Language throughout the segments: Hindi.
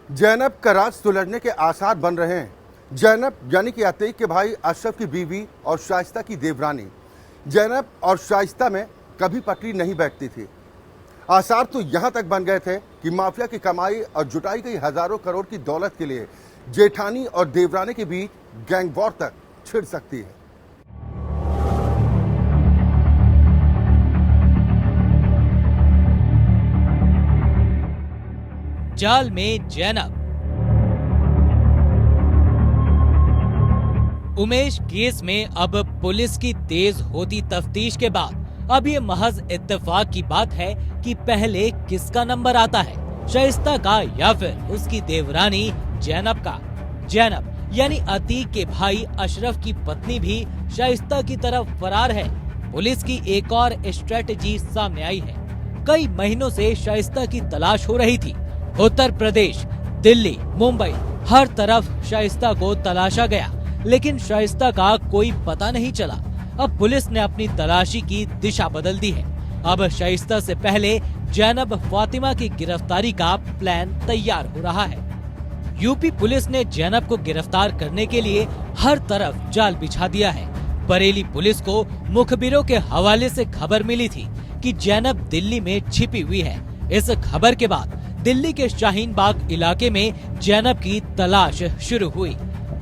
जैनब का राज सुलझने के आसार बन रहे हैं। जैनब यानी कि अतीक के भाई अशरफ की बीवी और शाइस्ता की देवरानी। जैनब और शाइस्ता में कभी पटरी नहीं बैठती थी। आसार तो यहां तक बन गए थे कि माफिया की कमाई और जुटाई गई हजारों करोड़ की दौलत के लिए जेठानी और देवरानी के बीच गैंग वॉर तक छिड़ सकती है। जाल में जैनब। उमेश केस में अब पुलिस की तेज होती तफ्तीश के बाद अब ये महज इत्तेफाक की बात है कि पहले किसका नंबर आता है, शाइस्ता का या फिर उसकी देवरानी जैनब का। जैनब यानी अतीक के भाई अशरफ की पत्नी भी शाइस्ता की तरफ फरार है। पुलिस की एक और स्ट्रेटजी सामने आई है। कई महीनों से शाइस्ता की तलाश हो रही थी। उत्तर प्रदेश, दिल्ली, मुंबई, हर तरफ शाइस्ता को तलाशा गया, लेकिन शाइस्ता का कोई पता नहीं चला। अब पुलिस ने अपनी तलाशी की दिशा बदल दी है। अब शाइस्ता से पहले जैनब फातिमा की गिरफ्तारी का प्लान तैयार हो रहा है। यूपी पुलिस ने जैनब को गिरफ्तार करने के लिए हर तरफ जाल बिछा दिया है। बरेली पुलिस को मुखबिरों के हवाले से खबर मिली थी कि जैनब दिल्ली में छिपी हुई है। इस खबर के बाद दिल्ली के शाहीन बाग इलाके में जैनब की तलाश शुरू हुई।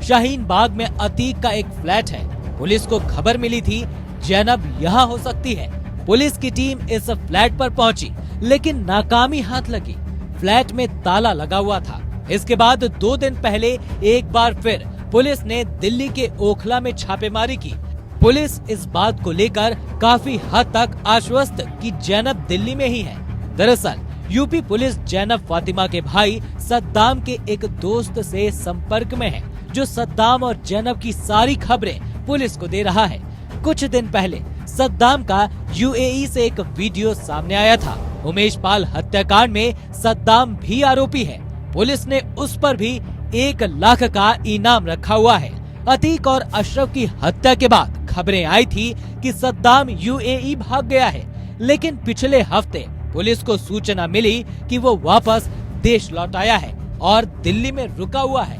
शाहीन बाग में अतीक का एक फ्लैट है। पुलिस को खबर मिली थी जैनब यहाँ हो सकती है। पुलिस की टीम इस फ्लैट पर पहुंची, लेकिन नाकामी हाथ लगी। फ्लैट में ताला लगा हुआ था। इसके बाद 2 दिन पहले एक बार फिर पुलिस ने दिल्ली के ओखला में छापेमारी की। पुलिस इस बात को लेकर काफी हद तक आश्वस्त कि जैनब दिल्ली में ही है। दरअसल यूपी पुलिस जैनब फातिमा के भाई सद्दाम के एक दोस्त से संपर्क में है, जो सद्दाम और जैनब की सारी खबरें पुलिस को दे रहा है। कुछ दिन पहले सद्दाम का यूएई से एक वीडियो सामने आया था। उमेश पाल हत्याकांड में सद्दाम भी आरोपी है। पुलिस ने उस पर भी 1 लाख का इनाम रखा हुआ है। अतीक और अशरफ की हत्या के बाद खबरें आई थी कि सद्दाम यूएई भाग गया है, लेकिन पिछले हफ्ते पुलिस को सूचना मिली कि वो वापस देश लौट आया है और दिल्ली में रुका हुआ है।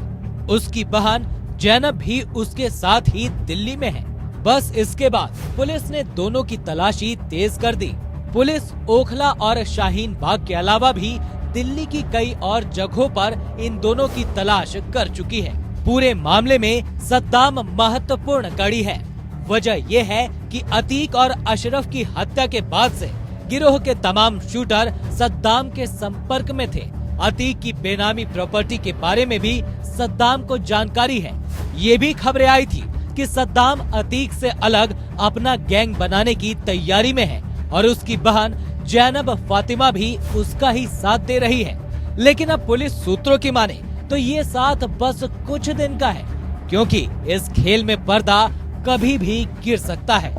उसकी बहन जैनब भी उसके साथ ही दिल्ली में है। बस इसके बाद पुलिस ने दोनों की तलाशी तेज कर दी। पुलिस ओखला और शाहीन बाग के अलावा भी दिल्ली की कई और जगहों पर इन दोनों की तलाश कर चुकी है। पूरे मामले में सद्दाम महत्वपूर्ण कड़ी है। वजह यह है कि अतीक और अशरफ की हत्या के बाद से गिरोह के तमाम शूटर सद्दाम के संपर्क में थे। अतीक की बेनामी प्रॉपर्टी के बारे में भी सद्दाम को जानकारी है। ये भी खबरें आई थी कि सद्दाम अतीक से अलग अपना गैंग बनाने की तैयारी में है और उसकी बहन जैनब फातिमा भी उसका ही साथ दे रही है। लेकिन अब पुलिस सूत्रों की माने तो ये साथ बस कुछ दिन का है, क्योंकि इस खेल में पर्दा कभी भी गिर सकता है।